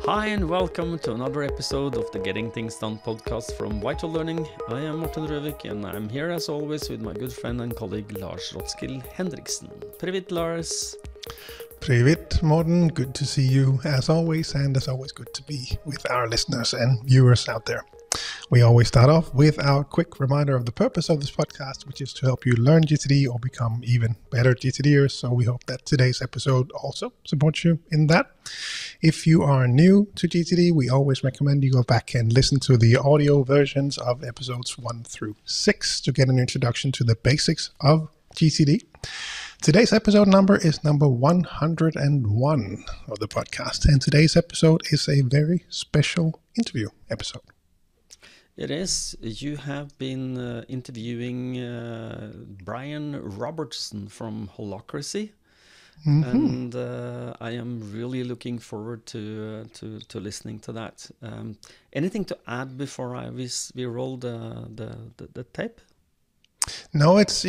Hi and welcome to another episode of the Getting Things Done podcast from Vital Learning. I am Morten and I'm here as always with my good friend and colleague Lars Hendriksen. Привет, Lars. Привет, Morten. Good to see you as always, and as always good to be with our listeners and viewers out there. We always start off with our quick reminder of the purpose of this podcast, which is to help you learn GTD or become even better GTD'ers. So we hope that today's episode also supports you in that. If you are new to GTD, we always recommend you go back and listen to the audio versions of episodes 1 through 6 to get an introduction to the basics of GTD. Today's episode number is number 101 of the podcast, and today's episode is a very special interview episode. It is. You have been interviewing Brian Robertson from Holacracy, and I am really looking forward to listening to that. Anything to add before we roll the tape? No, it's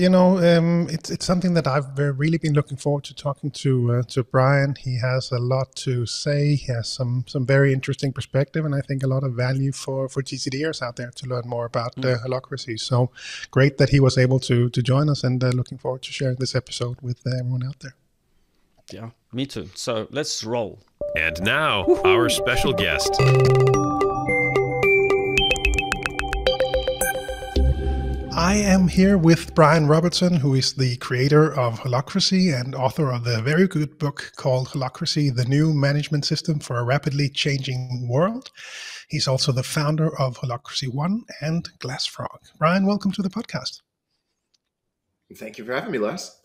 something that I've really been looking forward to talking to Brian. He has a lot to say. He has some very interesting perspective, and I think a lot of value for GTD'ers out there to learn more about Holacracy. So great that he was able to join us, and looking forward to sharing this episode with everyone out there. Yeah, me too. So let's roll. And now, our special guest. I am here with Brian Robertson, who is the creator of Holacracy and author of the very good book called Holacracy, the New Management System for a Rapidly Changing World. He's also the founder of Holacracy One and Glassfrog. Brian, welcome to the podcast. Thank you for having me, Lars.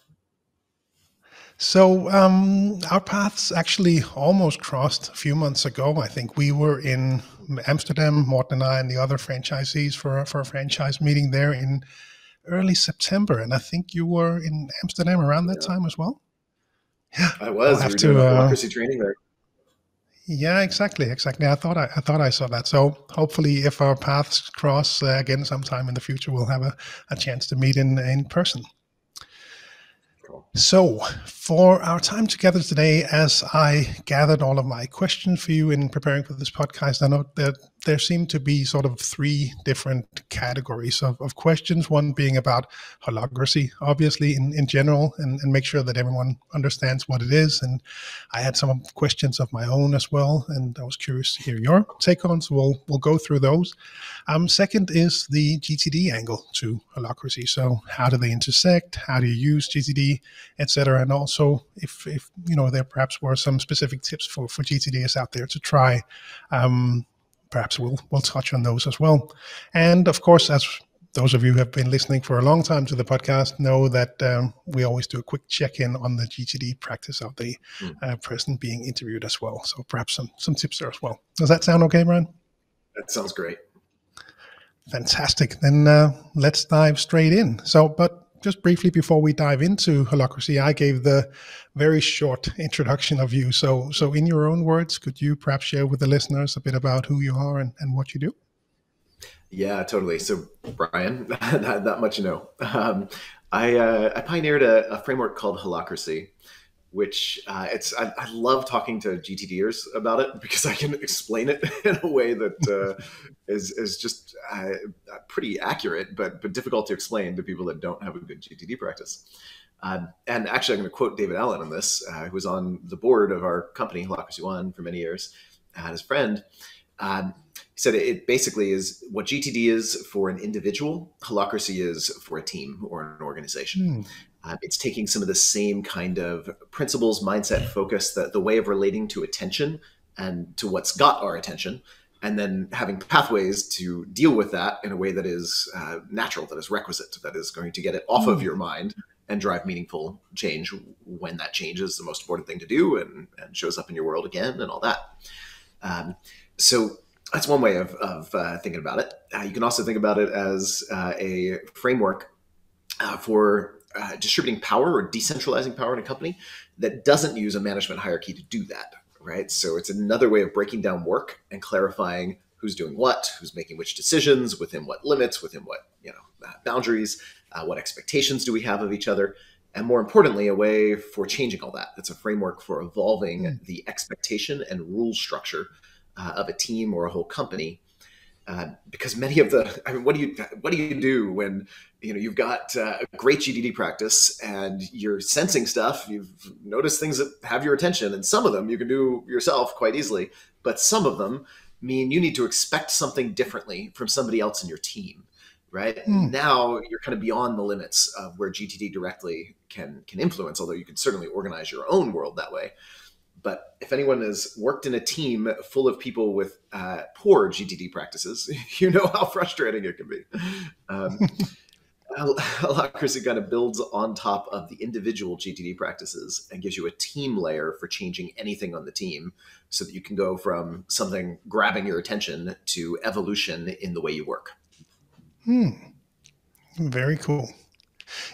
So our paths actually almost crossed a few months ago. I think we were in Amsterdam, Morten and I, and the other franchisees for a franchise meeting there in early September. And I think you were in Amsterdam around that time as well. Yeah, I was. We were doing Holacracy training there. Yeah, exactly. I thought I saw that. So hopefully, if our paths cross again sometime in the future, we'll have a chance to meet in person. So for our time together today, as I gathered all of my questions for you in preparing for this podcast, I know that there seem to be sort of three different categories of questions, one being about holacracy, obviously in general, and make sure that everyone understands what it is. And I had some questions of my own as well, and I was curious to hear your take on, so we'll go through those. Second is the GTD angle to holacracy. So how do they intersect? How do you use GTD, etc.? And also if there perhaps were some specific tips for GTDs out there to try. Perhaps we'll touch on those as well. And of course, as those of you who have been listening for a long time to the podcast know that we always do a quick check-in on the GTD practice of the person being interviewed as well. So perhaps some tips there as well. Does that sound okay, Brian? That sounds great. Fantastic. Then let's dive straight in. But just briefly before we dive into Holacracy, I gave the very short introduction of you. So in your own words, could you perhaps share with the listeners a bit about who you are and what you do? Yeah, totally. So Brian, that much you know. I pioneered a framework called Holacracy, which I love talking to GTD'ers about it because I can explain it in a way that is just pretty accurate, but difficult to explain to people that don't have a good GTD practice. And actually, I'm going to quote David Allen on this, who was on the board of our company, Holacracy One, for many years, and his friend. He said it basically is what GTD is for an individual, Holacracy is for a team or an organization. It's taking some of the same kind of principles, mindset, focus, the way of relating to attention and to what's got our attention, and then having pathways to deal with that in a way that is natural, that is requisite, that is going to get it off of your mind and drive meaningful change when that change is the most important thing to do and shows up in your world again and all that. So that's one way of thinking about it. You can also think about it as a framework for distributing power or decentralizing power in a company that doesn't use a management hierarchy to do that, right? So it's another way of breaking down work and clarifying who's doing what, who's making which decisions, within what limits, within what boundaries, what expectations do we have of each other, and more importantly, a way for changing all that. It's a framework for evolving the expectation and rule structure of a team or a whole company. Because many of the, I mean, what do you do when you've got a great GTD practice and you're sensing stuff, you've noticed things that have your attention, and some of them you can do yourself quite easily, but some of them mean you need to expect something differently from somebody else in your team, right? Now you're kind of beyond the limits of where GTD directly can influence, although you can certainly organize your own world that way. But if anyone has worked in a team full of people with poor GTD practices, you know how frustrating it can be. Holacracy kind of builds on top of the individual GTD practices and gives you a team layer for changing anything on the team, so that you can go from something grabbing your attention to evolution in the way you work. Very cool.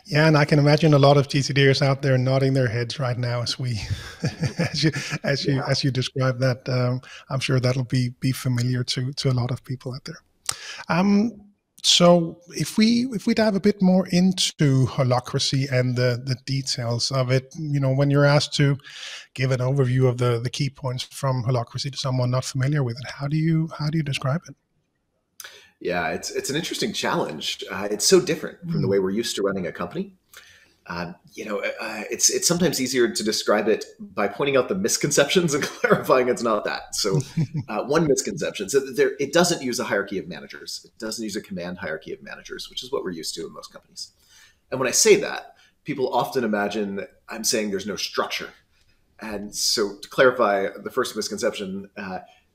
Yeah, and I can imagine a lot of GTD'ers out there nodding their heads right now as we, as you describe that. I'm sure that'll be familiar to a lot of people out there. So if we dive a bit more into Holacracy and the details of it, when you're asked to give an overview of the key points from Holacracy to someone not familiar with it, how do you describe it? Yeah, it's an interesting challenge. It's so different from the way we're used to running a company. It's sometimes easier to describe it by pointing out the misconceptions and clarifying it's not that. So one misconception, it doesn't use a hierarchy of managers. It doesn't use a command hierarchy of managers, which is what we're used to in most companies. And when I say that, people often imagine I'm saying there's no structure. And so to clarify the first misconception,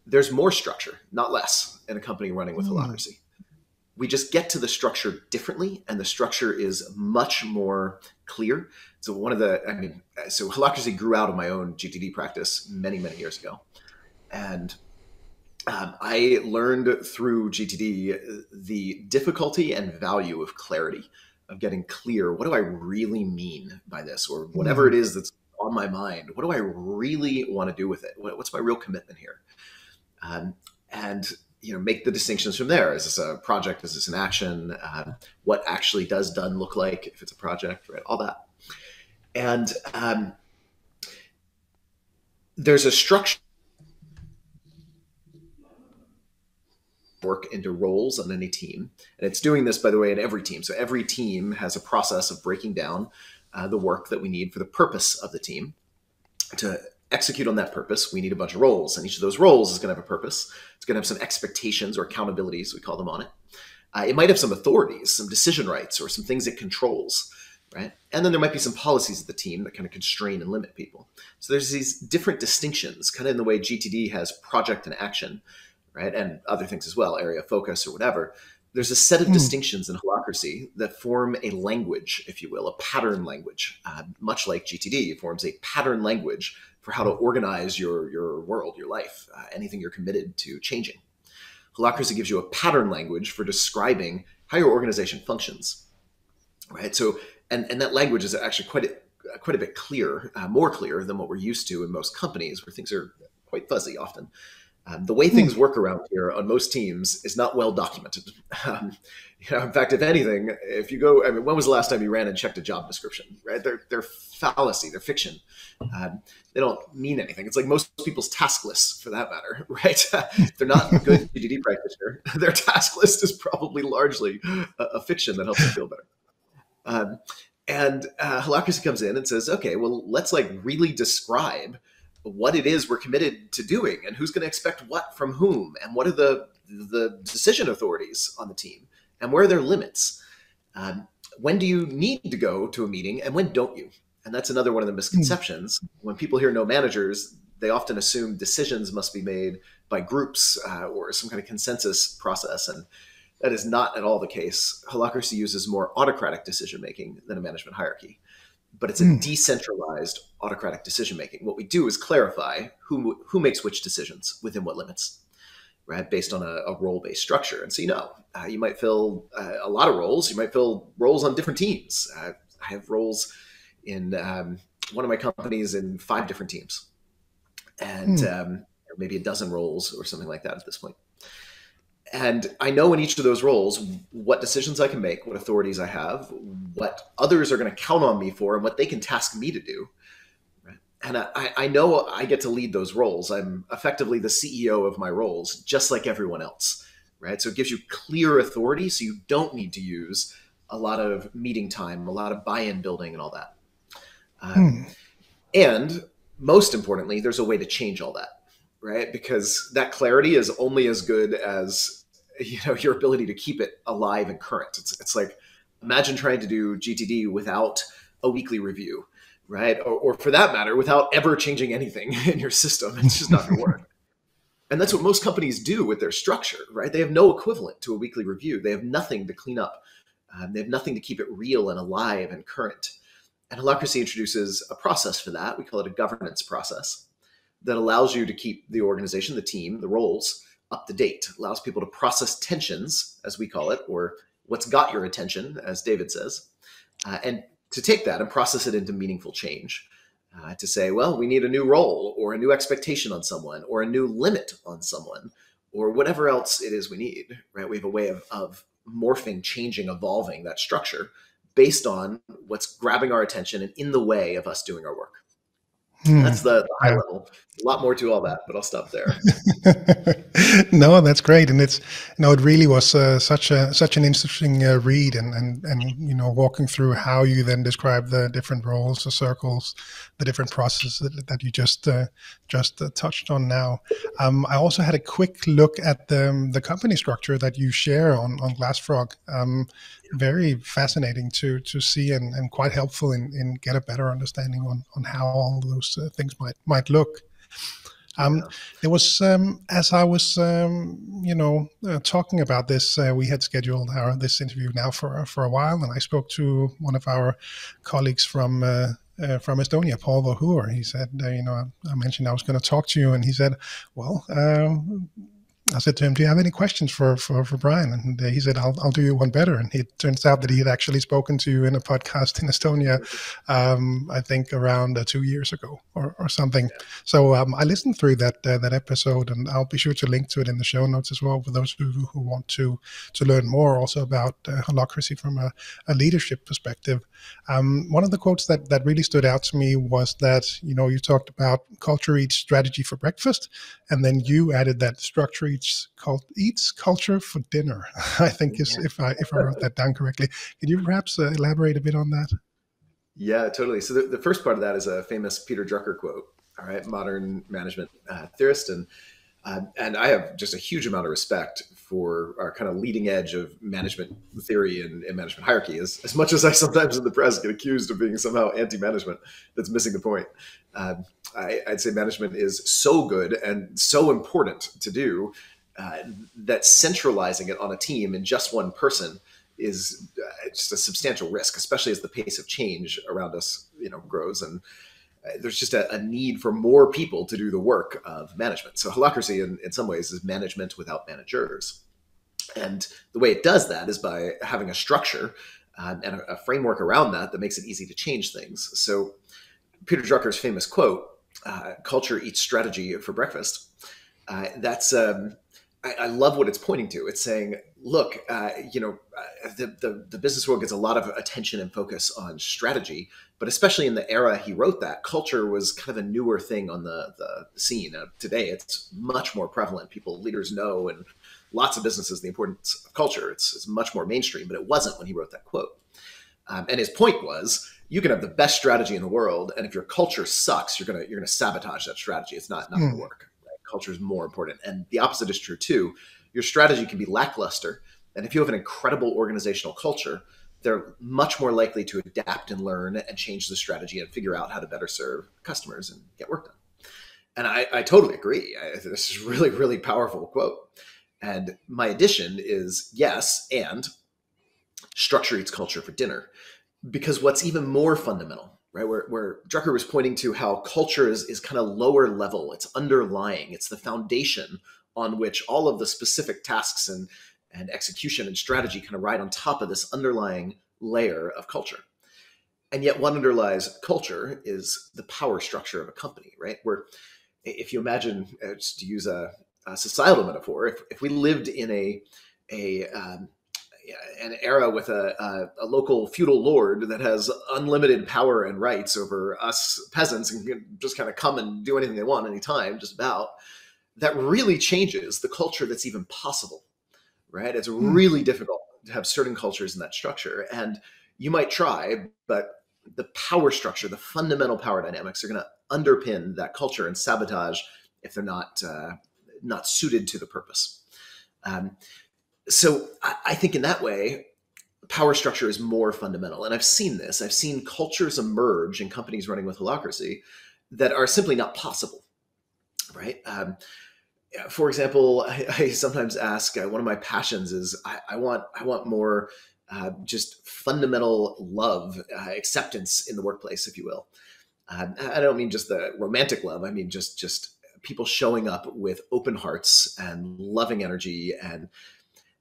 there's more structure, not less, in a company running with Holacracy. We just get to the structure differently, and the structure is much more clear. So so Holacracy grew out of my own GTD practice many, many years ago. And I learned through GTD the difficulty and value of clarity, of getting clear. What do I really mean by this? Or whatever it is that's on my mind, what do I really want to do with it? What's my real commitment here? And make the distinctions from there. Is this a project? Is this an action? What actually does done look like if it's a project, right? All that. And there's a structure work into roles on any team. And it's doing this, by the way, in every team. So every team has a process of breaking down the work that we need for the purpose of the team. To execute on that purpose, we need a bunch of roles, and each of those roles is going to have a purpose. It's going to have some expectations or accountabilities, we call them, on it. It might have some authorities, some decision rights, or some things it controls, right? And then there might be some policies of the team that kind of constrain and limit people. So there's these different distinctions, kind of in the way GTD has project and action, right? And other things as well, area of focus or whatever. There's a set of distinctions in Holacracy that form a language, if you will, a pattern language. Much like GTD forms a pattern language for how to organize your world, your life, anything you're committed to changing. Holacracy gives you a pattern language for describing how your organization functions, right? So, and that language is actually quite a bit clear, more clear than what we're used to in most companies, where things are quite fuzzy often. The way things work around here on most teams is not well documented. In fact, if anything, if you go, when was the last time you ran and checked a job description, right? They're fallacy, they're fiction. They don't mean anything. It's like most people's task lists, for that matter, right? If they're not a good GTD practitioner, their task list is probably largely a fiction that helps them feel better. And Holacracy comes in and says, okay, well, let's really describe what it is we're committed to doing, and who's going to expect what from whom, and what are the decision authorities on the team, and where are their limits. When do you need to go to a meeting, and when don't you? And that's another one of the misconceptions. When people hear no managers, they often assume decisions must be made by groups or some kind of consensus process, and that is not at all the case. Holacracy uses more autocratic decision-making than a management hierarchy. But it's a decentralized autocratic decision-making. What we do is clarify who makes which decisions within what limits, right? Based on a role-based structure. And so, you might fill a lot of roles. You might fill roles on different teams. I have roles in one of my companies in 5 different teams, and maybe a dozen roles or something like that at this point. And I know in each of those roles what decisions I can make, what authorities I have, what others are going to count on me for, and what they can task me to do. Right? And I know I get to lead those roles. I'm effectively the CEO of my roles, just like everyone else, right? So it gives you clear authority, so you don't need to use a lot of meeting time, a lot of buy-in building and all that. And most importantly, there's a way to change all that, right? Because that clarity is only as good as your ability to keep it alive and current. It's like, imagine trying to do GTD without a weekly review, right? Or for that matter, without ever changing anything in your system. It's just not going to work. And that's what most companies do with their structure, right? They have no equivalent to a weekly review. They have nothing to clean up. They have nothing to keep it real and alive and current. And Holacracy introduces a process for that. We call it a governance process that allows you to keep the organization, the team, the roles up to date. It allows people to process tensions, as we call it, or what's got your attention, as David says, and to take that and process it into meaningful change. To say, well, we need a new role or a new expectation on someone or a new limit on someone or whatever else it is we need, right? We have a way of morphing, changing, evolving that structure based on what's grabbing our attention and in the way of us doing our work. That's the high level. A lot more to all that, but I'll stop there. No, that's great, and it's it really was such an interesting read, and walking through how you then describe the different roles, the circles, the different processes that you just touched on now. I also had a quick look at the company structure that you share on Glassfrog. Very fascinating to see and quite helpful in get a better understanding on how all those things might look. There was, as I was, talking about this, we had scheduled this interview now for a while, and I spoke to one of our colleagues from Estonia, Paul Vohur. He said, I mentioned I was going to talk to you, and he said, well, I said to him, do you have any questions for Brian? And he said, I'll do you one better. And it turns out that he had actually spoken to you in a podcast in Estonia, I think around 2 years ago or something. So I listened through that episode, and I'll be sure to link to it in the show notes as well for those who want to learn more also about Holacracy from a leadership perspective. One of the quotes that really stood out to me was that, you talked about culture eats strategy for breakfast, and then you added that structure eats culture for dinner. I think if I wrote that down correctly. Can you perhaps elaborate a bit on that? Yeah, totally. So the first part of that is a famous Peter Drucker quote, all right, modern management theorist. And I have just a huge amount of respect for our kind of leading edge of management theory and management hierarchy, as much as I sometimes in the press get accused of being somehow anti-management. That's missing the point. I'd say management is so good and so important to do that centralizing it on a team in just one person is just a substantial risk, especially as the pace of change around us, grows. And there's just a need for more people to do the work of management. So Holacracy in some ways is management without managers. And the way it does that is by having a structure and a framework around that makes it easy to change things. So Peter Drucker's famous quote, culture eats strategy for breakfast. I love what it's pointing to. It's saying, look, the business world gets a lot of attention and focus on strategy, but especially in the era he wrote that, culture was kind of a newer thing on the scene. Today, it's much more prevalent. Leaders know, and lots of businesses, the importance of culture. It's much more mainstream, but it wasn't when he wrote that quote. And his point was, you can have the best strategy in the world, and if your culture sucks, you're gonna sabotage that strategy. It's not going to work. Culture is more important. And the opposite is true too. Your strategy can be lackluster. And if you have an incredible organizational culture, they're much more likely to adapt and learn and change the strategy and figure out how to better serve customers and get work done. And I totally agree. This is really, really powerful quote. And my addition is yes, and structure eats culture for dinner. Because what's even more fundamental, right, where Drucker was pointing to how culture is kind of lower level, it's underlying, it's the foundation on which all of the specific tasks and execution and strategy kind of ride on top of this underlying layer of culture. And yet what underlies culture is the power structure of a company, right? Where if you imagine, just to use a societal metaphor, if we lived in a an era with a local feudal lord that has unlimited power and rights over us peasants and can just kind of come and do anything they want anytime, just about, that really changes the culture that's even possible, right? It's really difficult to have certain cultures in that structure. And you might try, but the power structure, the fundamental power dynamics are going to underpin that culture and sabotage if they're not suited to the purpose. So I think in that way, power structure is more fundamental. And I've seen this. I've seen cultures emerge in companies running with Holacracy that are simply not possible, right? For example, I sometimes ask, one of my passions is I want more just fundamental love, acceptance in the workplace, if you will. I don't mean just the romantic love. I mean just people showing up with open hearts and loving energy. And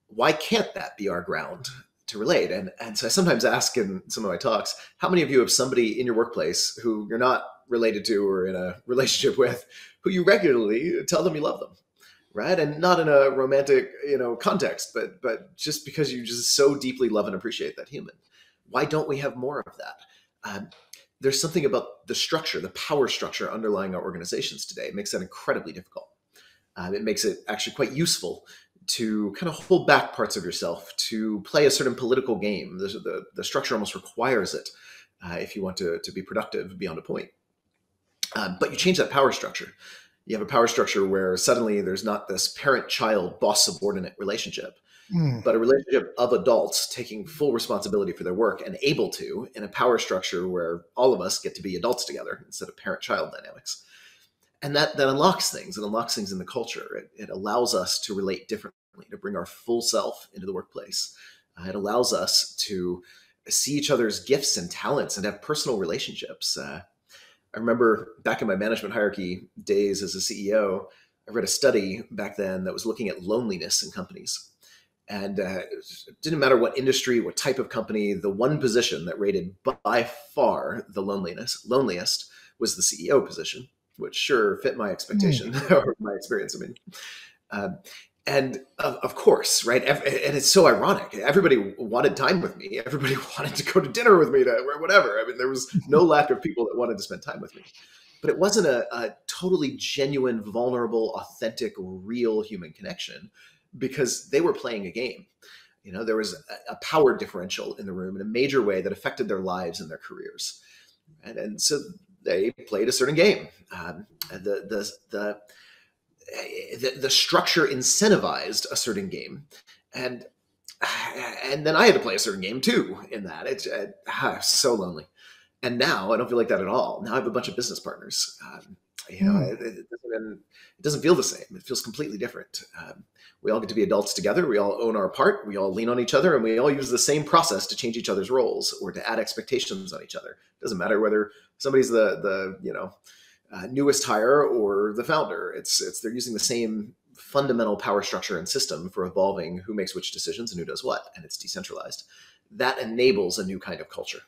why can't that be our ground to relate? And so I sometimes ask in some of my talks, how many of you have somebody in your workplace who you're not related to or in a relationship with, who you regularly tell them you love them, right? And not in a romantic, context, but just because you just so deeply love and appreciate that human. Why don't we have more of that? There's something about the structure, the power structure underlying our organizations today. It makes that incredibly difficult. It makes it actually quite useful to kind of hold back parts of yourself, to play a certain political game. The structure almost requires it if you want to be productive beyond a point. But you change that power structure. You have a power structure where suddenly there's not this parent-child, boss-subordinate relationship, but a relationship of adults taking full responsibility for their work and able to, in a power structure where all of us get to be adults together instead of parent-child dynamics. And that unlocks things. It unlocks things in the culture. It allows us to relate differently, to bring our full self into the workplace. It allows us to see each other's gifts and talents and have personal relationships. I remember back in my management hierarchy days as a CEO, I read a study back then that was looking at loneliness in companies. And it didn't matter what industry, what type of company, the one position that rated by far the loneliest was the CEO position, which sure fit my expectation or my experience. I mean, and of course, right? And it's so ironic. Everybody wanted time with me. Everybody wanted to go to dinner with me, or whatever. I mean, there was no lack of people that wanted to spend time with me. But it wasn't a totally genuine, vulnerable, authentic, real human connection because they were playing a game. There was a power differential in the room in a major way that affected their lives and their careers. And so they played a certain game. The structure incentivized a certain game, and then I had to play a certain game too. In that, it's so lonely. And now I don't feel like that at all. Now I have a bunch of business partners. It doesn't feel the same. It feels completely different. We all get to be adults together. We all own our part. We all lean on each other, and we all use the same process to change each other's roles or to add expectations on each other. It doesn't matter whether somebody's the newest hire or the founder. They're using the same fundamental power structure and system for evolving who makes which decisions and who does what, and it's decentralized. That enables a new kind of culture.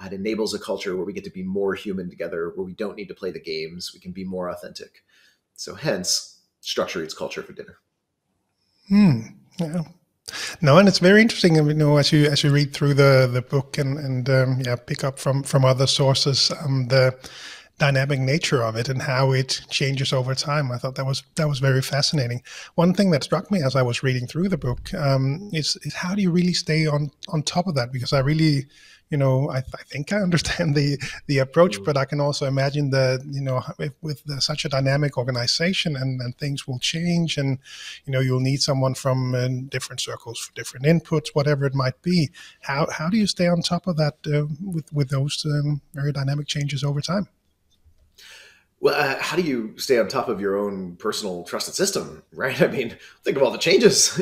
It enables a culture where we get to be more human together, where we don't need to play the games. We can be more authentic. So hence, structure eats culture for dinner. Yeah. No, and it's very interesting, as you read through the book and pick up from other sources, the dynamic nature of it and how it changes over time. I thought that was very fascinating. One thing that struck me as I was reading through the book is how do you really stay on top of that? Because I really, I think I understand the approach, but I can also imagine that, with such a dynamic organization and things will change and, you'll need someone from different circles for different inputs, whatever it might be. How do you stay on top of that with those very dynamic changes over time? Well, how do you stay on top of your own personal trusted system, right? I mean, think of all the changes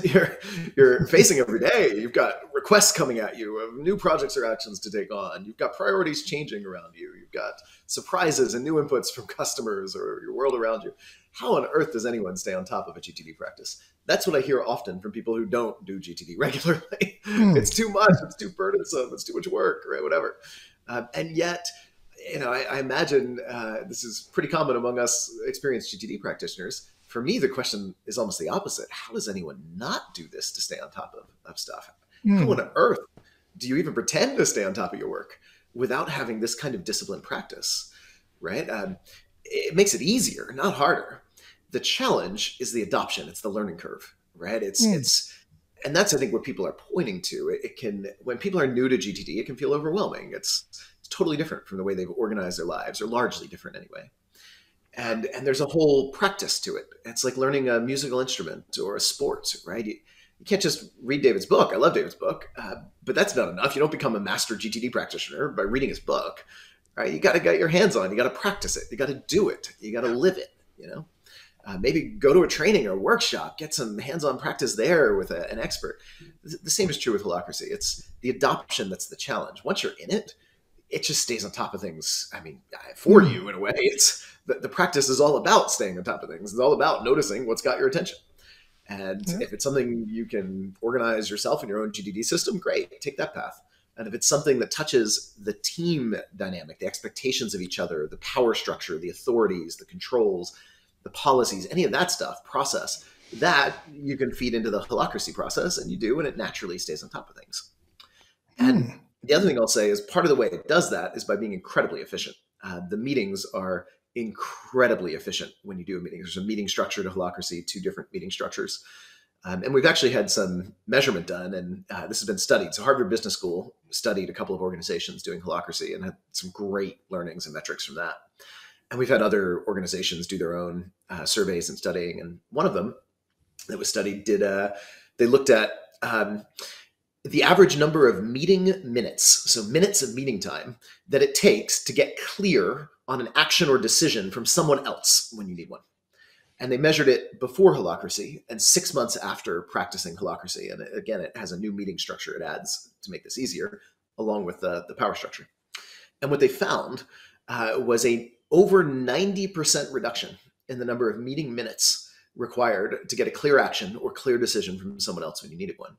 you're facing every day. You've got requests coming at you of new projects or actions to take on. You've got priorities changing around you. You've got surprises and new inputs from customers or your world around you. How on earth does anyone stay on top of a GTD practice? That's what I hear often from people who don't do GTD regularly. It's too much. It's too burdensome. It's too much work, right? Whatever. And yet, I imagine this is pretty common among us experienced GTD practitioners. For me, the question is almost the opposite. How does anyone not do this to stay on top of stuff? how on earth do you even pretend to stay on top of your work without having this kind of disciplined practice, right? It makes it easier, not harder. The challenge is the adoption. It's the learning curve, right? And that's, I think, what people are pointing to. It can, when people are new to GTD, it can feel overwhelming. It's totally different from the way they've organized their lives, or largely different anyway. And there's a whole practice to it. It's like learning a musical instrument or a sport, right? You can't just read David's book. I love David's book, but that's not enough. You don't become a master GTD practitioner by reading his book, right? You got to get your hands on. You got to practice it. You got to do it. You got to live it. Maybe go to a training or a workshop, get some hands-on practice there with an expert. The same is true with Holacracy. It's the adoption that's the challenge. Once you're in it, it just stays on top of things. I mean, for you in a way, it's the practice is all about staying on top of things. It's all about noticing what's got your attention. And if it's something you can organize yourself in your own GTD system, great, take that path. And if it's something that touches the team dynamic, the expectations of each other, the power structure, the authorities, the controls, the policies, any of that stuff, process, that you can feed into the Holacracy process, and you do, and it naturally stays on top of things. And the other thing I'll say is part of the way it does that is by being incredibly efficient. The meetings are incredibly efficient when you do a meeting. There's a meeting structure to Holacracy, 2 different meeting structures. And we've actually had some measurement done, and this has been studied. So Harvard Business School studied a couple of organizations doing Holacracy and had some great learnings and metrics from that. And we've had other organizations do their own surveys and studying. And one of them that was studied they looked at the average number of meeting minutes, so minutes of meeting time, that it takes to get clear on an action or decision from someone else when you need one. And they measured it before Holacracy and 6 months after practicing Holacracy. And again, it has a new meeting structure it adds to make this easier, along with the power structure. And what they found was a over 90% reduction in the number of meeting minutes required to get a clear action or clear decision from someone else when you needed one,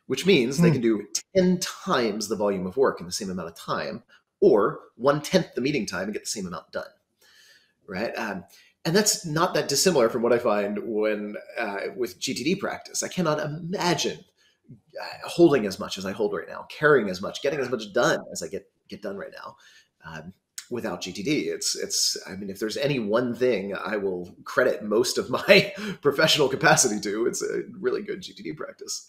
which means they can do 10 times the volume of work in the same amount of time, or 1/10 the meeting time and get the same amount done, right? And that's not that dissimilar from what I find when with GTD practice. I cannot imagine holding as much as I hold right now, carrying as much, getting as much done as I get done right now. Without GTD, I mean, if there's any one thing I will credit most of my professional capacity to, it's a really good GTD practice.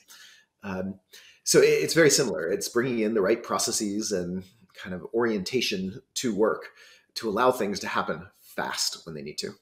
So it's very similar. It's bringing in the right processes and kind of orientation to work to allow things to happen fast when they need to.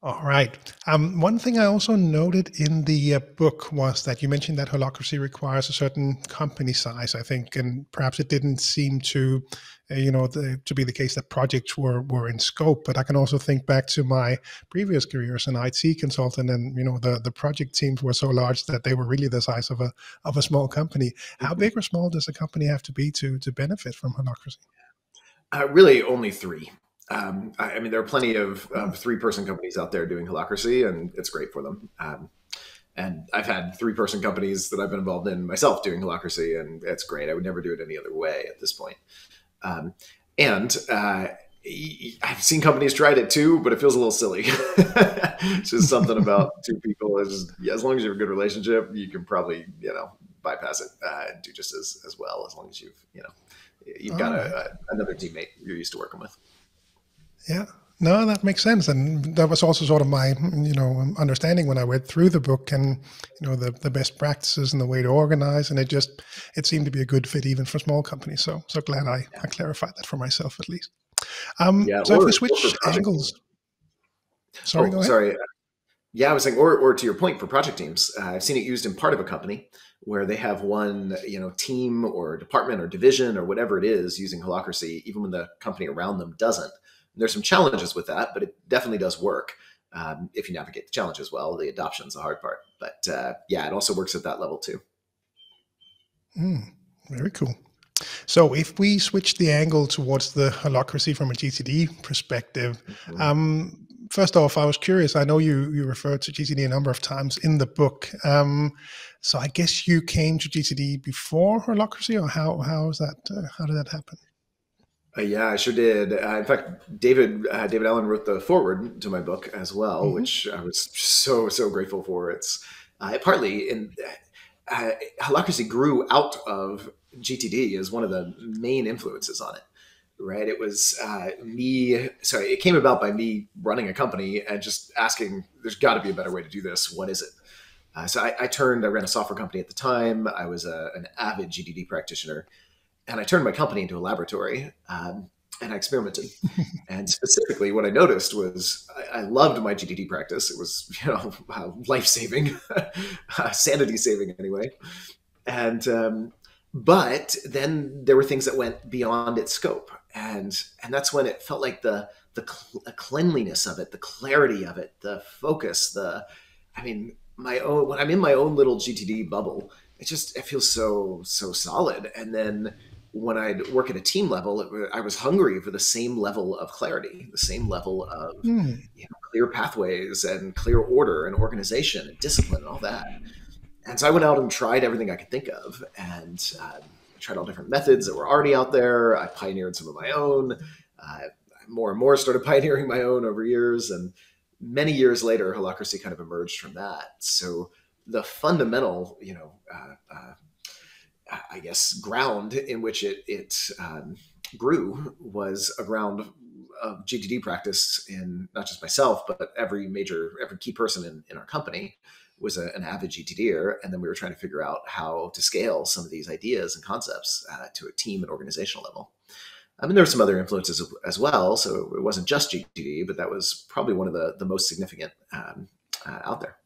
All right. One thing I also noted in the book was that you mentioned that Holacracy requires a certain company size, I think, and perhaps it didn't seem to, to be the case that projects were in scope. But I can also think back to my previous career as an IT consultant, and the project teams were so large that they were really the size of a small company. How big or small does a company have to be to benefit from Holacracy? Really, only 3. I mean, there are plenty of 3-person companies out there doing Holacracy, and it's great for them. And I've had 3-person companies that I've been involved in myself doing Holacracy, and it's great. I would never do it any other way at this point. And I've seen companies tried it too, but it feels a little silly. It's just something about 2 people. As long as you have a good relationship, you can probably bypass it and do just as well, as long as you've got another teammate you're used to working with. Yeah, no, that makes sense. And that was also sort of my, understanding when I went through the book and, the best practices and the way to organize. And it seemed to be a good fit even for small companies. So glad I clarified that for myself at least. So if we switch angles. Sorry, go ahead. Sorry. Yeah, I was saying, or to your point, for project teams, I've seen it used in part of a company where they have one, team or department or division or whatever it is using Holacracy, even when the company around them doesn't. There's some challenges with that, but it definitely does work if you navigate the challenges well. The adoption's the hard part, but it also works at that level too. Very cool. So if we switch the angle towards the Holacracy from a GTD perspective, first off, I was curious. I know you referred to GTD a number of times in the book. So I guess you came to GTD before Holacracy, or how is that? How did that happen? Yeah, I sure did. In fact, David Allen wrote the foreword to my book as well, which I was so grateful for. It's partly in. Holacracy grew out of GTD as one of the main influences on it. Right. It was it came about by me running a company and just asking, there's got to be a better way to do this. What is it? I ran a software company at the time. I was an avid GTD practitioner, and I turned my company into a laboratory, and I experimented. And specifically what I noticed was I loved my GTD practice. It was, life-saving, sanity-saving anyway. And, but then there were things that went beyond its scope. And that's when it felt like the cleanliness of it, the clarity of it, the focus, when I'm in my own little GTD bubble, it feels so solid. And then when I'd work at a team level, I was hungry for the same level of clarity, the same level of clear pathways and clear order and organization and discipline and all that. And so I went out and tried everything I could think of, and tried all different methods that were already out there. I pioneered some of my own. More and more started pioneering my own over years. And many years later, Holacracy kind of emerged from that. So the fundamental, ground in which it grew was a ground of GTD practice in not just myself, but every key person in our company was an avid GTD'er. And then we were trying to figure out how to scale some of these ideas and concepts to a team and organizational level. There were some other influences as well. So it wasn't just GTD, but that was probably one of the most significant out there.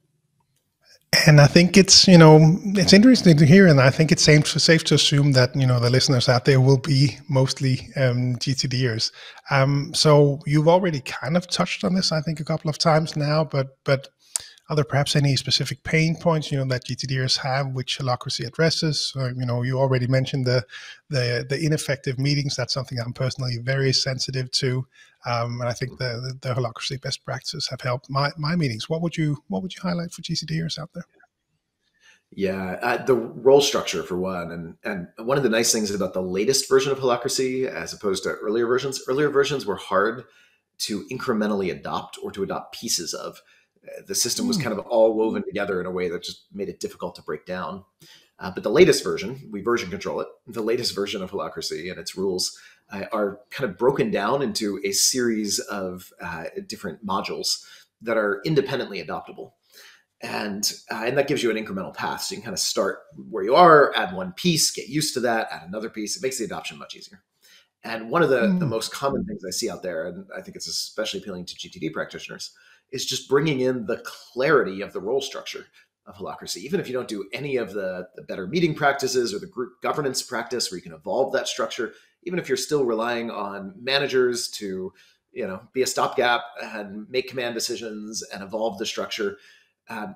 And I think it's interesting to hear, and I think it's safe to assume that, the listeners out there will be mostly GTD'ers. So you've already kind of touched on this, I think, a couple of times now, but are there perhaps any specific pain points, that GTD'ers have, which Holacracy addresses? You already mentioned the ineffective meetings. That's something I'm personally very sensitive to. And I think the Holacracy best practices have helped my meetings. What would you highlight for GTD'ers out there? Yeah, the role structure for one, and one of the nice things about the latest version of Holacracy, as opposed to earlier versions were hard to incrementally adopt or to adopt pieces of. The system was kind of all woven together in a way that just made it difficult to break down. But the latest version, we version control it. The latest version of Holacracy and its rules are kind of broken down into a series of different modules that are independently adoptable. And that gives you an incremental path. So you can kind of start where you are, add one piece, get used to that, add another piece. It makes the adoption much easier. And one of the most common things I see out there, and I think it's especially appealing to GTD practitioners, is just bringing in the clarity of the role structure of Holacracy. Even if you don't do any of the better meeting practices or the group governance practice where you can evolve that structure, even if you're still relying on managers to, be a stopgap and make command decisions and evolve the structure,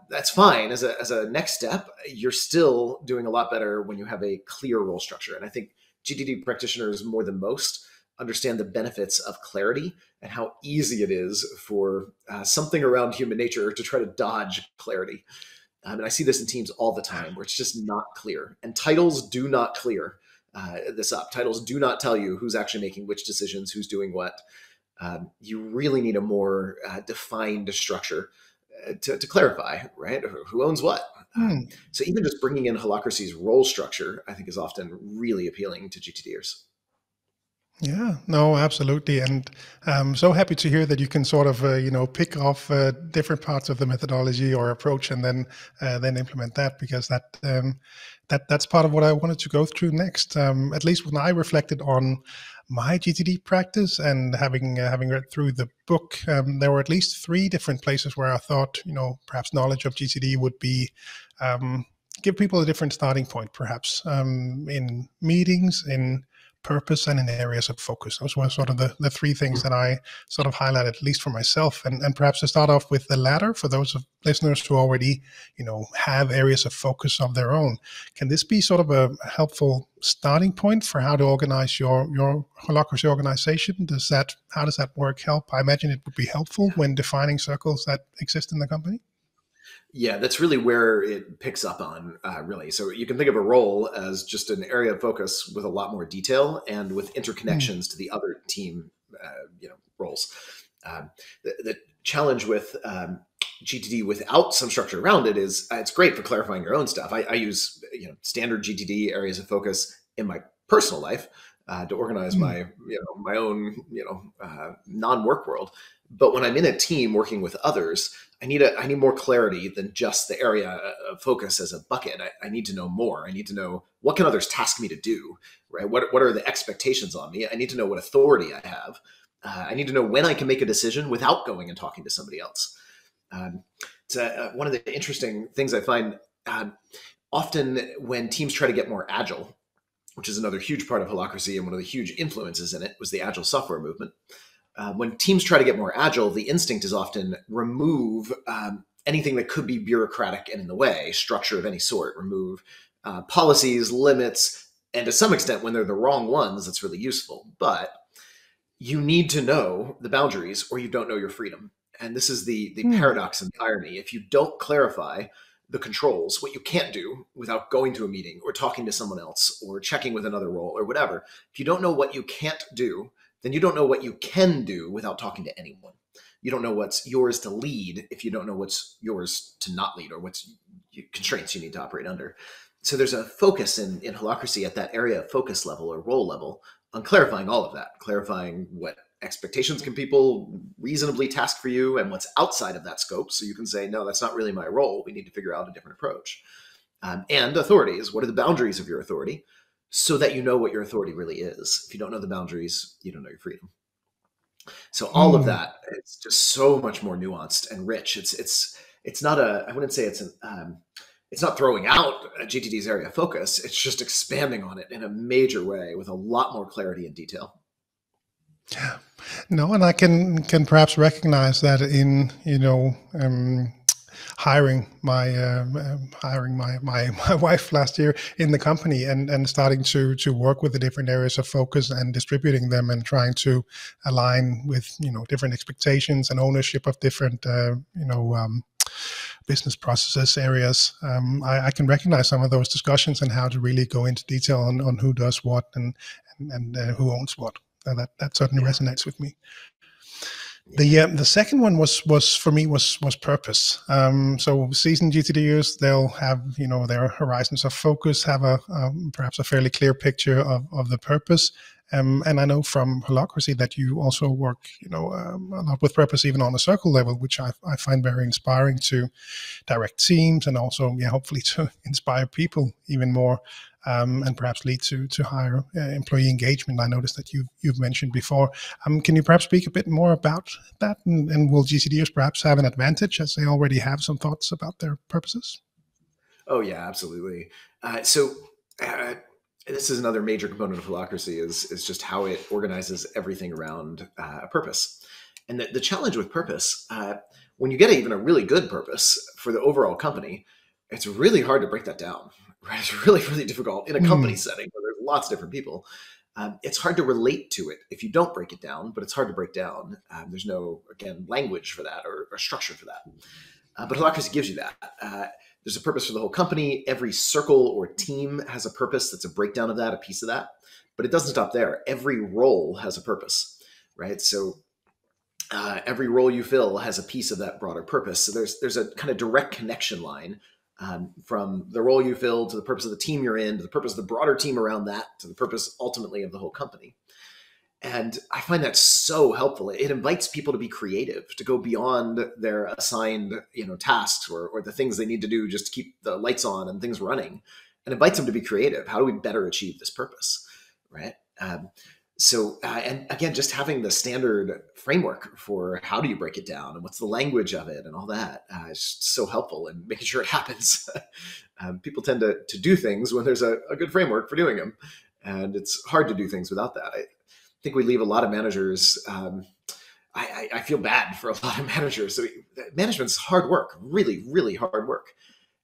that's fine. As a next step, you're still doing a lot better when you have a clear role structure. And I think GTD practitioners, more than most, understand the benefits of clarity and how easy it is for something around human nature to try to dodge clarity. And I see this in teams all the time where it's just not clear. And titles do not clear this up. Titles do not tell you who's actually making which decisions, who's doing what. You really need a more defined structure to clarify, right? Who owns what? So even just bringing in Holacracy's role structure, I think, is often really appealing to GTD'ers. Yeah, no, absolutely. And I'm so happy to hear that you can sort of, pick off different parts of the methodology or approach and then implement that, because that's part of what I wanted to go through next. At least when I reflected on my GTD practice and having read through the book, there were at least 3 different places where I thought, perhaps knowledge of GTD would be, give people a different starting point, perhaps in meetings, in purpose, and in areas of focus. Those were sort of the 3 things that I sort of highlighted, at least for myself. And perhaps to start off with the latter, for those of listeners who already, have areas of focus of their own, can this be sort of a helpful starting point for how to organize your Holacracy organization? How does that work help? I imagine it would be helpful when defining circles that exist in the company. Yeah, that's really where it picks up on, really. So you can think of a role as just an area of focus with a lot more detail and with interconnections to the other team, roles. The challenge with GTD without some structure around it is it's great for clarifying your own stuff. I use standard GTD areas of focus in my personal life to organize my my own non-work world. But when I'm in a team working with others, I need more clarity than just the area of focus as a bucket. I need to know more. I need to know, what can others task me to do, right? What are the expectations on me? I need to know what authority I have. I need to know when I can make a decision without going and talking to somebody else. It's one of the interesting things I find often when teams try to get more agile, which is another huge part of Holacracy, and one of the huge influences in it was the agile software movement. When teams try to get more agile, the instinct is often remove anything that could be bureaucratic and in the way, structure of any sort, remove policies, limits, and to some extent, when they're the wrong ones, that's really useful. But you need to know the boundaries or you don't know your freedom. And this is the paradox and the irony. If you don't clarify the controls, what you can't do without going to a meeting or talking to someone else or checking with another role or whatever, if you don't know what you can't do, then you don't know what you can do without talking to anyone. You don't know what's yours to lead if you don't know what's yours to not lead or what's constraints you need to operate under. So there's a focus in Holacracy at that area of focus level or role level on clarifying all of that, clarifying what expectations can people reasonably task for you and what's outside of that scope. So you can say, no, that's not really my role. We need to figure out a different approach. And authorities, what are the boundaries of your authority so that you know what your authority really is? If you don't know the boundaries, you don't know your freedom. So all of that, it's just so much more nuanced and rich. It's not I wouldn't say it's not throwing out a GTD's area of focus. It's just expanding on it in a major way with a lot more clarity and detail. Yeah, no, and I can perhaps recognize that in hiring my wife last year in the company and starting to work with the different areas of focus and distributing them and trying to align with different expectations and ownership of different business processes areas. I can recognize some of those discussions and how to really go into detail on who does what and who owns what. That certainly resonates with me. The second one was for me was purpose. So seasoned GTD'ers, they'll have their horizons of focus, have perhaps a fairly clear picture of the purpose. And I know from Holacracy that you also work a lot with purpose even on a circle level, which I find very inspiring to direct teams and also hopefully to inspire people even more. And perhaps lead to higher employee engagement. I noticed that you've mentioned before. Can you perhaps speak a bit more about that? And will GTD'ers perhaps have an advantage as they already have some thoughts about their purposes? Oh yeah, absolutely. So this is another major component of Holacracy is just how it organizes everything around a purpose. And the challenge with purpose, when you get even a really good purpose for the overall company, it's really hard to break that down. Right? It's really, really difficult in a company setting where there's lots of different people. It's hard to relate to it if you don't break it down, but it's hard to break down. There's no, again, language for that or structure for that. But Holacracy gives you that. There's a purpose for the whole company. Every circle or team has a purpose that's a breakdown of that, a piece of that. But it doesn't stop there. Every role has a purpose, right? So every role you fill has a piece of that broader purpose. So there's a kind of direct connection line from the role you fill to the purpose of the team you're in, to the purpose of the broader team around that, to the purpose ultimately of the whole company. And I find that so helpful. It invites people to be creative, to go beyond their assigned tasks or the things they need to do just to keep the lights on and things running, and invites them to be creative. How do we better achieve this purpose, right? So, and again, just having the standard framework for how do you break it down and what's the language of it and all that is so helpful in making sure it happens. People tend to do things when there's a good framework for doing them. And it's hard to do things without that. I think we leave a lot of managers. I feel bad for a lot of managers. So management's hard work, really, really hard work.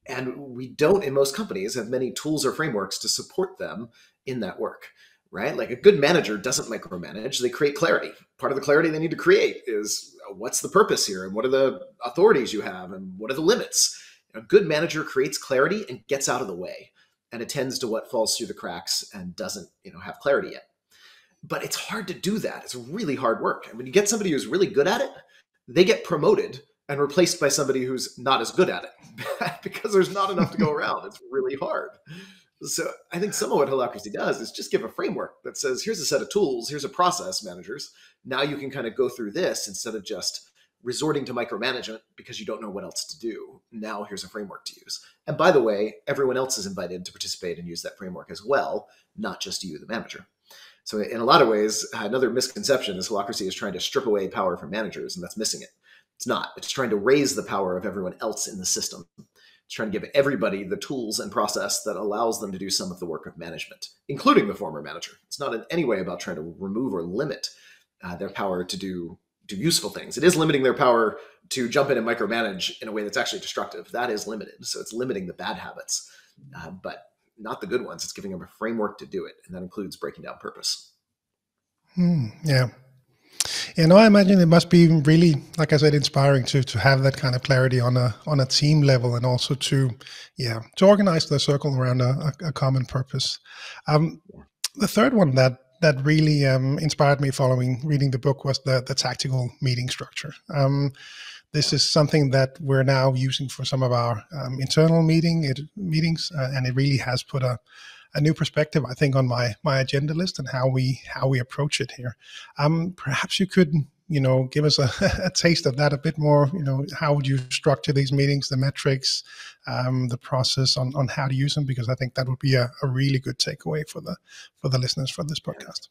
And we don't, in most companies, have many tools or frameworks to support them in that work. Right? Like a good manager doesn't micromanage, they create clarity. Part of the clarity they need to create is what's the purpose here and what are the authorities you have and what are the limits? A good manager creates clarity and gets out of the way and attends to what falls through the cracks and doesn't have clarity yet. But it's hard to do that. It's really hard work. And when you get somebody who's really good at it, they get promoted and replaced by somebody who's not as good at it because there's not enough to go around. It's really hard. So I think some of what Holacracy does is just give a framework that says, here's a set of tools, here's a process, managers. Now you can kind of go through this instead of just resorting to micromanagement because you don't know what else to do. Now here's a framework to use. And by the way, everyone else is invited to participate and use that framework as well, not just you, the manager. So in a lot of ways, another misconception is Holacracy is trying to strip away power from managers, and that's missing it. It's not. It's trying to raise the power of everyone else in the system. It's trying to give everybody the tools and process that allows them to do some of the work of management, including the former manager. It's not in any way about trying to remove or limit their power to do useful things. It is limiting their power to jump in and micromanage in a way that's actually destructive. That is limited. So it's limiting the bad habits, but not the good ones. It's giving them a framework to do it. And that includes breaking down purpose. Yeah. I imagine it must be really, like I said, inspiring to have that kind of clarity on a team level, and also to organize the circle around a common purpose. The third one that really inspired me following reading the book was the tactical meeting structure. This is something that we're now using for some of our internal meetings, and it really has put a new perspective, I think, on my agenda list and how we approach it here. Perhaps you could, give us a taste of that a bit more. How would you structure these meetings, the metrics, the process on how to use them? Because I think that would be a really good takeaway for the listeners for this podcast.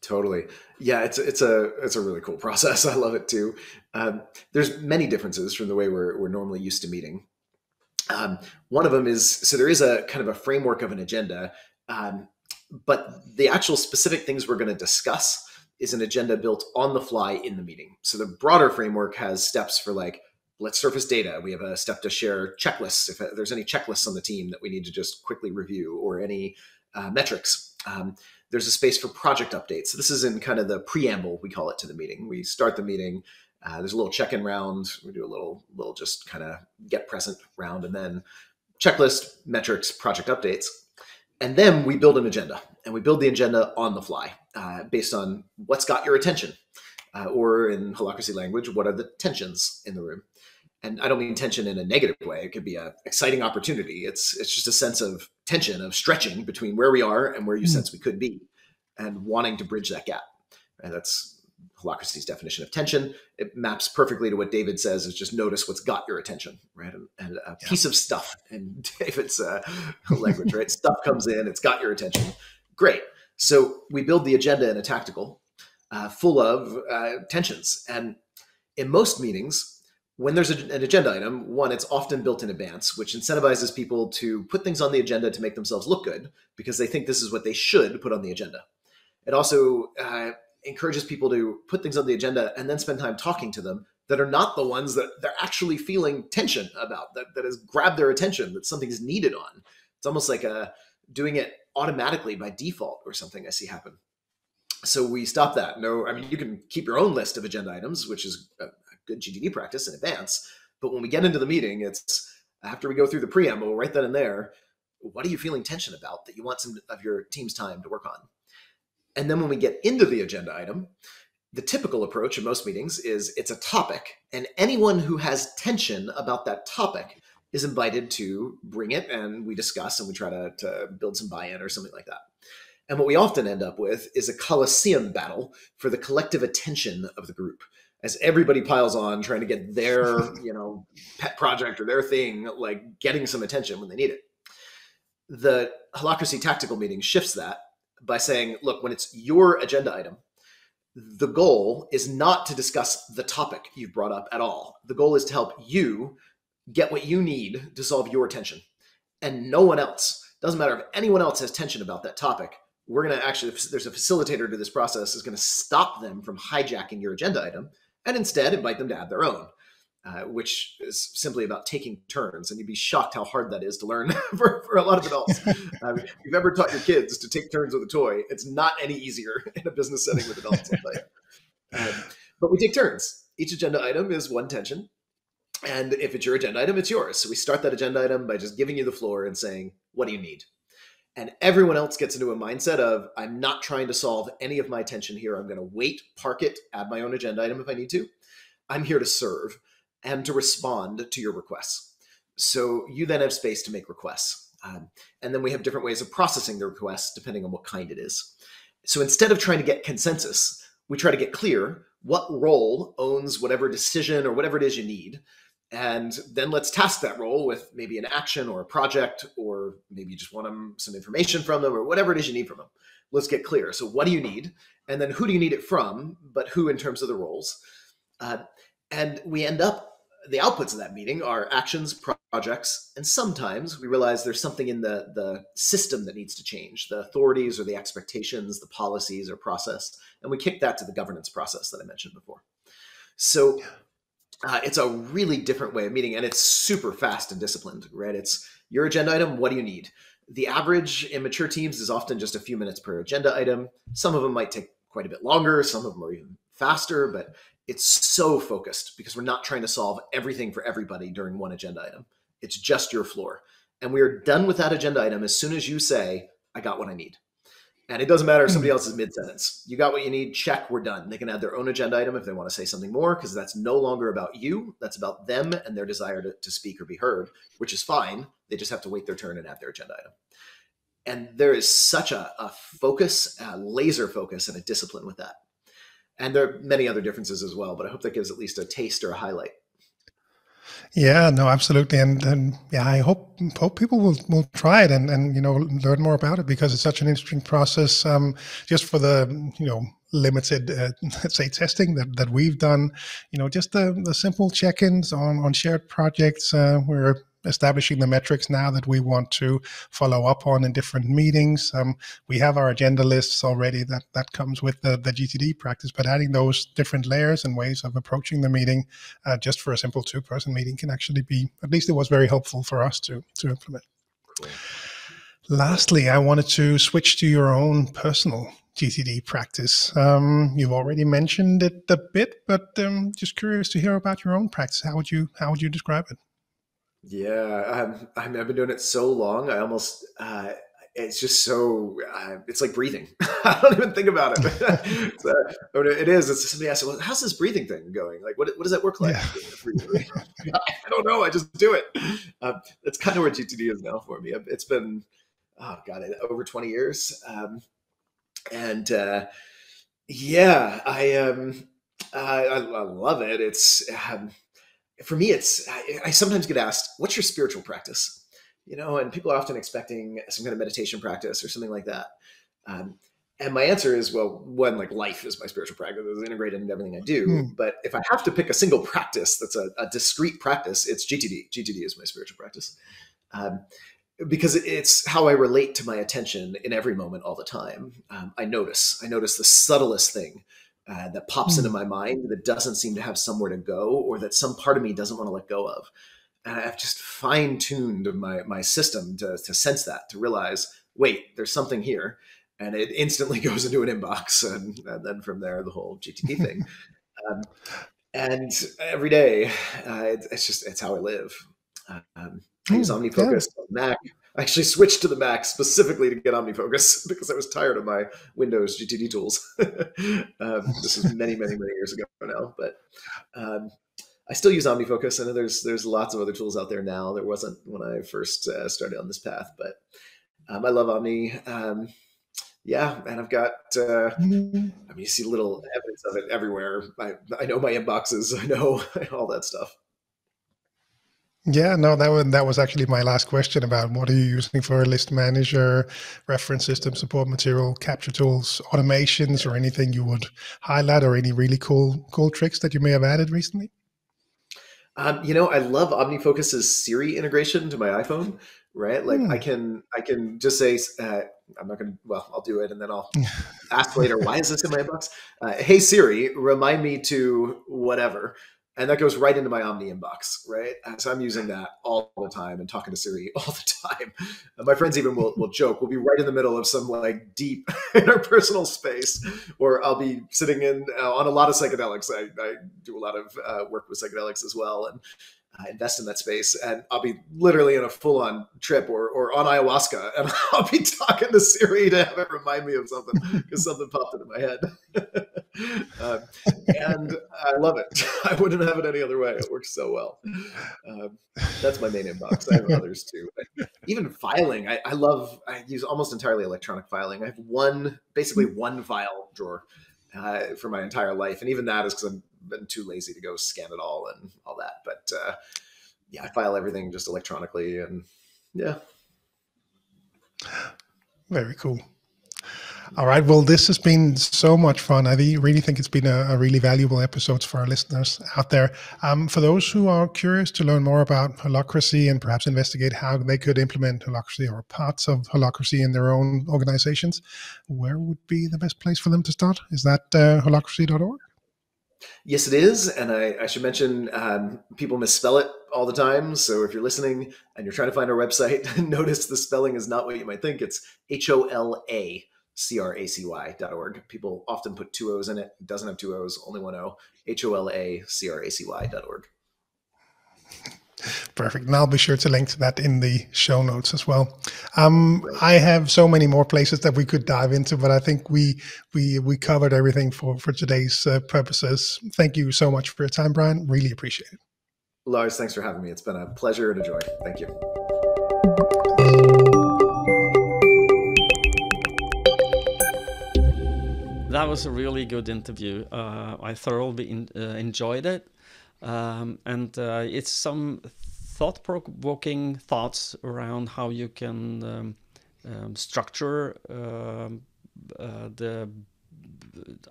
Totally. Yeah, it's a really cool process. I love it too. There's many differences from the way we're normally used to meeting. One of them is, so there is a kind of a framework of an agenda, but the actual specific things we're going to discuss is an agenda built on the fly in the meeting. So the broader framework has steps for let's surface data. We have a step to share checklists. If there's any checklists on the team that we need to just quickly review, or any metrics. There's a space for project updates. So this is in kind of the preamble, we call it, to the meeting. We start the meeting. There's a little check-in round. We do a little just kind of get present round, and then checklist, metrics, project updates. And then we build an agenda, and we build the agenda on the fly based on what's got your attention, or in Holacracy language, what are the tensions in the room? And I don't mean tension in a negative way. It could be an exciting opportunity. It's just a sense of tension, of stretching between where we are and where you sense we could be, and wanting to bridge that gap. And that's Holacracy's definition of tension. It maps perfectly to what David says is just notice what's got your attention, right? And a piece of stuff in David's language, right? Stuff comes in, it's got your attention. Great. So we build the agenda in a tactical full of tensions. And in most meetings, when there's an agenda item, one, it's often built in advance, which incentivizes people to put things on the agenda to make themselves look good because they think this is what they should put on the agenda. It also encourages people to put things on the agenda and then spend time talking to them that are not the ones that they're actually feeling tension about, that has grabbed their attention, that something is needed on. It's almost like doing it automatically by default or something I see happen. So we stop that. No, I mean, you can keep your own list of agenda items, which is a good GTD practice in advance. But when we get into the meeting, it's after we go through the preamble, right then and there, what are you feeling tension about that you want some of your team's time to work on? And then when we get into the agenda item, the typical approach in most meetings is it's a topic, and anyone who has tension about that topic is invited to bring it, and we discuss and we try to build some buy-in or something like that. And what we often end up with is a Colosseum battle for the collective attention of the group, as everybody piles on trying to get their pet project or their thing, like getting some attention when they need it. The Holacracy tactical meeting shifts that by saying, look, when it's your agenda item, the goal is not to discuss the topic you've brought up at all. The goal is to help you get what you need to solve your tension, and no one else. Doesn't matter if anyone else has tension about that topic. We're going to actually, there's a facilitator to this process, is going to stop them from hijacking your agenda item and instead invite them to add their own, which is simply about taking turns. And you'd be shocked how hard that is to learn for a lot of adults. If you've ever taught your kids to take turns with a toy, it's not any easier in a business setting with adults. But we take turns. Each agenda item is one tension. And if it's your agenda item, it's yours. So we start that agenda item by just giving you the floor and saying, what do you need? And everyone else gets into a mindset of, I'm not trying to solve any of my tension here. I'm going to wait, park it, add my own agenda item if I need to. I'm here to serve. and to respond to your requests. So you then have space to make requests. And then we have different ways of processing the requests depending on what kind it is. So instead of trying to get consensus, we try to get clear what role owns whatever decision or whatever it is you need. And then let's task that role with maybe an action or a project, or maybe you just want some information from them, or whatever it is you need from them. Let's get clear. So what do you need? And then who do you need it from, but who in terms of the roles? And we end up, the outputs of that meeting are actions, projects, and sometimes we realize there's something in the system that needs to change, the authorities or the expectations, the policies or process, and we kick that to the governance process that I mentioned before. So it's a really different way of meeting, and it's super fast and disciplined, right? It's your agenda item, what do you need? The average in mature teams is often just a few minutes per agenda item. Some of them might take quite a bit longer, some of them are even faster, but it's so focused because we're not trying to solve everything for everybody during one agenda item. It's just your floor. And we are done with that agenda item as soon as you say, I got what I need. And it doesn't matter if somebody else is mid-sentence. You got what you need, check, we're done. They can add their own agenda item if they want to say something more, because that's no longer about you. That's about them and their desire to speak or be heard, which is fine. They just have to wait their turn and add their agenda item. And there is such a focus, a laser focus, and a discipline with that. And there are many other differences as well, but I hope that gives at least a taste or a highlight. Yeah, no, absolutely. And yeah, I hope people will try it and learn more about it, because it's such an interesting process. Just for the limited let's say testing that we've done, just the simple check-ins on shared projects. We're establishing the metrics now that we want to follow up on in different meetings. We have our agenda lists already that comes with the GTD practice, but adding those different layers and ways of approaching the meeting just for a simple 2-person meeting can actually be, at least it was very helpful for us to implement. Cool. Lastly, I wanted to switch to your own personal GTD practice. You've already mentioned it a bit, but just curious to hear about your own practice. How would you describe it? Yeah, I've been doing it so long. I almost, it's just so, it's like breathing. I don't even think about it. It is. It's somebody asked, well, how's this breathing thing going? Like, what does that work like? Yeah. I don't know. I just do it. That's kind of where GTD is now for me. It's been, over 20 years. Yeah, I love it. It's, for me, I sometimes get asked, what's your spiritual practice? And people are often expecting some kind of meditation practice or something like that. And my answer is, well, one, like life is my spiritual practice. It's integrated into everything I do. But if I have to pick a single practice that's a discrete practice, it's GTD. GTD is my spiritual practice. Because it's how I relate to my attention in every moment all the time. I notice the subtlest thing that pops into my mind that doesn't seem to have somewhere to go, or that some part of me doesn't want to let go of. And I've just fine-tuned my system to sense that, to realize, wait, there's something here. And it instantly goes into an inbox. And then from there, the whole GTD thing. And every day, it's how I live. I use OmniFocus on Mac. I actually switched to the Mac specifically to get OmniFocus because I was tired of my Windows GTD tools. This is many, many, many years ago now, but I still use OmniFocus. I know there's lots of other tools out there now. There wasn't when I first started on this path, but I love Omni. Yeah, and I've got, you see little evidence of it everywhere. I know my inboxes. I know all that stuff. Yeah, no, that was actually my last question about what are you using for a list manager, reference system, support material, capture tools, automations, or anything you would highlight, or any really cool tricks that you may have added recently? I love OmniFocus's Siri integration to my iPhone, right? Like I can just say, I'm not going to, well, I'll do it. And then I'll ask later, why is this in my inbox? Hey Siri, remind me to whatever. And that goes right into my Omni inbox, right? So I'm using that all the time and talking to Siri all the time. My friends even will joke, we'll be right in the middle of some like deep interpersonal space, or I'll be sitting on a lot of psychedelics. I do a lot of work with psychedelics as well, and invest in that space. And I'll be literally in a full-on trip or on ayahuasca, and I'll be talking to Siri to have it remind me of something because something popped into my head. uh, and I love it. I wouldn't have it any other way. It works so well. That's my main inbox. I have others too. But even filing, I use almost entirely electronic filing. I have basically one file drawer for my entire life. And even that is because I've been too lazy to go scan it all and all that. But yeah, I file everything just electronically, and yeah. Very cool. All right. Well, this has been so much fun. I really think it's been a really valuable episode for our listeners out there. For those who are curious to learn more about Holacracy and perhaps investigate how they could implement Holacracy or parts of Holacracy in their own organizations, where would be the best place for them to start? Is that holacracy.org? Yes, it is. And I should mention people misspell it all the time. So if you're listening and you're trying to find our website, notice the spelling is not what you might think. It's HOLACRACY.org. People often put two O's in it. It doesn't have two O's, only one O. HOLACRACY.org. Perfect. And I'll be sure to link to that in the show notes as well. I have so many more places that we could dive into, but I think we covered everything for today's purposes. Thank you so much for your time, Brian. Really appreciate it. Lars, thanks for having me. It's been a pleasure and a joy. Thank you. That was a really good interview. I thoroughly enjoyed it. And it's some thought-provoking thoughts around how you can structure the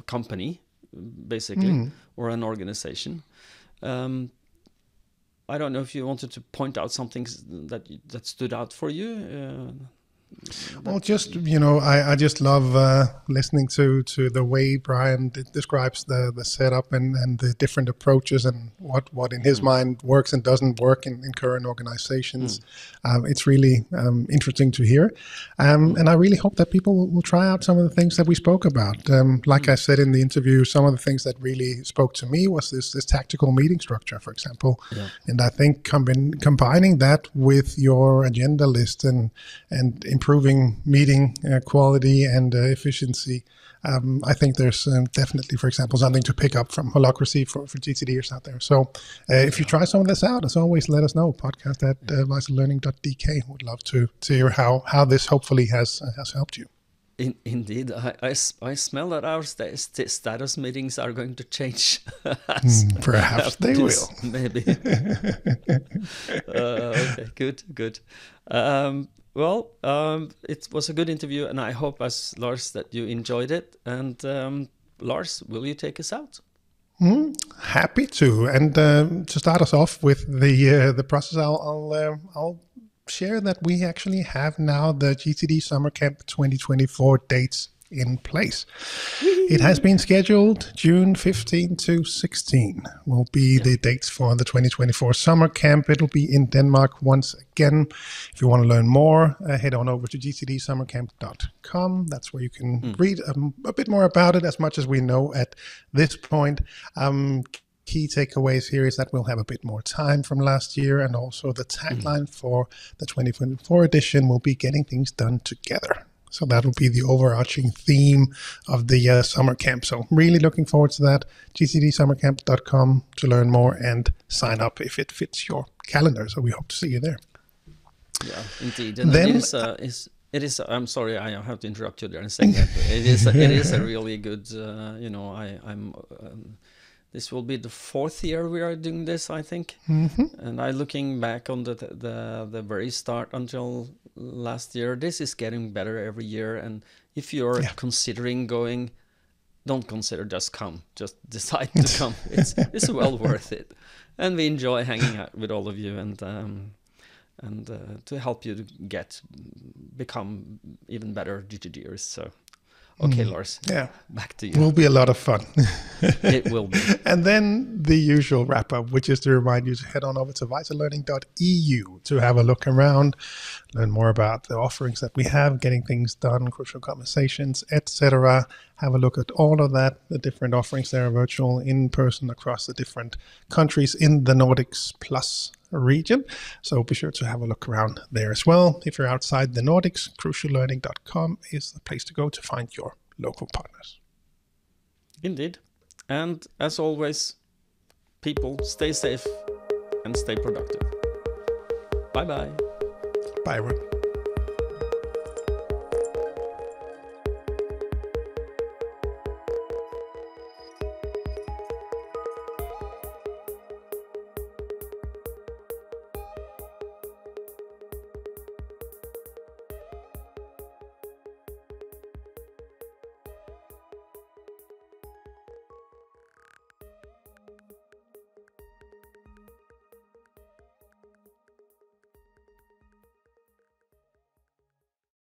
company, basically, or an organization. I don't know if you wanted to point out something that stood out for you. Well, just, I just love listening to the way Brian describes the setup and the different approaches and what in his mind works and doesn't work in current organizations. It's really interesting to hear. And I really hope that people will try out some of the things that we spoke about. Like I said in the interview, some of the things that really spoke to me was this tactical meeting structure, for example. Yeah. And I think combining that with your agenda list and improving meeting quality and efficiency. I think there's definitely, for example, something to pick up from Holacracy for GTD'ers out there. So if you try some of this out, as always, let us know. Podcast at VitalLearning.eu. Would love to hear how this hopefully has helped you. Indeed, I smell that our status meetings are going to change. Perhaps they will. Maybe. Okay, good. Well, it was a good interview, and I hope, as Lars, that you enjoyed it. And Lars, will you take us out? Happy to. And to start us off with the process, I'll share that we actually have now the GTD Summer Camp 2024 dates in place. It has been scheduled June 15 to 16 will be the dates for the 2024 summer camp. It'll be in Denmark once again. If you want to learn more, head on over to gtdsummercamp.com. That's where you can read a bit more about it, as much as we know at this point. Key takeaways here is that we'll have a bit more time from last year, and also the tagline for the 2024 edition will be getting things done together. So that will be the overarching theme of the summer camp. So really looking forward to that. gtdsummercamp.com to learn more and sign up if it fits your calendar. So we hope to see you there. Yeah, indeed. And then, it is. I'm sorry, I have to interrupt you there and say that. It is a really good. This will be the 4th year we are doing this, I think. And I'm looking back on the very start until last year. This is getting better every year. And if you're considering going, don't consider, just come. Just decide to come. It's well worth it. And we enjoy hanging out with all of you and to help you to become even better GTD'ers. So. Okay, Lars. Yeah, back to you. It will be a lot of fun. It will be. And then the usual wrap up, which is to remind you to head on over to VitalLearning.eu to have a look around, learn more about the offerings that we have, getting things done, crucial conversations, etc. Have a look at all of that, the different offerings that are virtual, in person, across the different countries in the Nordics plus region. So be sure to have a look around there as well. If you're outside the Nordics, cruciallearning.com is the place to go to find your local partners. Indeed. And as always, people, stay safe and stay productive. Bye-bye. Bye, everyone.